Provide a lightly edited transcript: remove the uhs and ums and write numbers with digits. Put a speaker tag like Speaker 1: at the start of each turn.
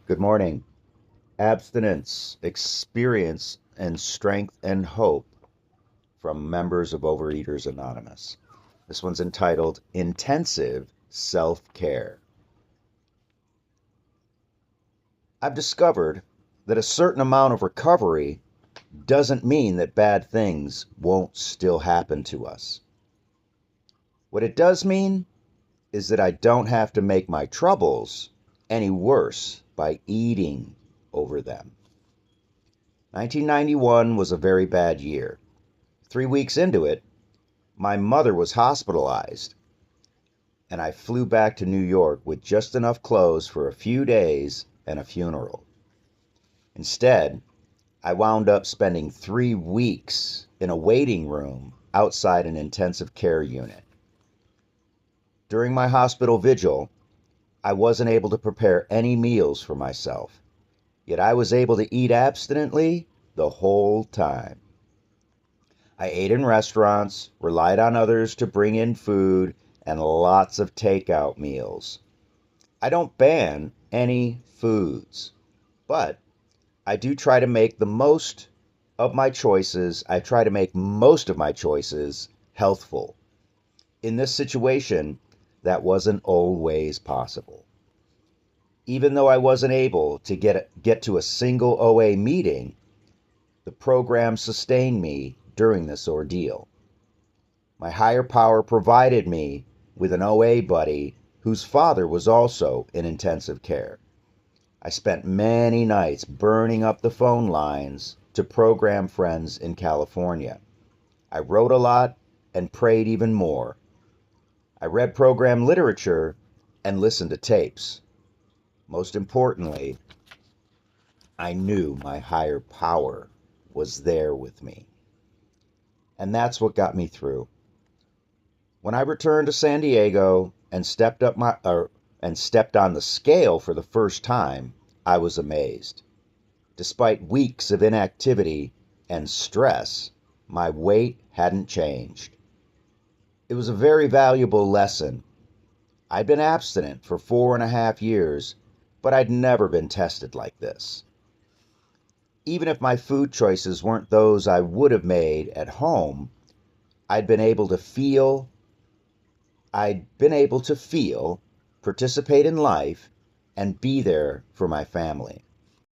Speaker 1: Good morning. Abstinence, experience, and strength and hope from members of Overeaters Anonymous. This one's entitled Intensive Self-Care. I've discovered that a certain amount of recovery doesn't mean that bad things won't still happen to us. What it does mean is that I don't have to make my troubles any worse by eating over them. 1991 was a very bad year. 3 weeks into it, my mother was hospitalized, and I flew back to New York with just enough clothes for a few days and a funeral. Instead, I wound up spending 3 weeks in a waiting room outside an intensive care unit. During my hospital vigil, I wasn't able to prepare any meals for myself, yet I was able to eat abstinently the whole time. I ate in restaurants, relied on others to bring in food, and lots of takeout meals. I don't ban any foods, but I do try to make the most of my choices. I try to make most of my choices healthful. In this situation, that wasn't always possible. Even though I wasn't able to get to a single OA meeting, the program sustained me during this ordeal. My higher power provided me with an OA buddy whose father was also in intensive care. I spent many nights burning up the phone lines to program friends in California. I wrote a lot and prayed even more. I read program literature and listened to tapes. Most importantly, I knew my higher power was there with me. And that's what got me through. When I returned to San Diego and stepped on the scale for the first time, I was amazed. Despite weeks of inactivity and stress, my weight hadn't changed. It was a very valuable lesson. I'd been abstinent for 4.5 years, but I'd never been tested like this. Even if my food choices weren't those I would have made at home, I'd been able to feel, participate in life, and be there for my family.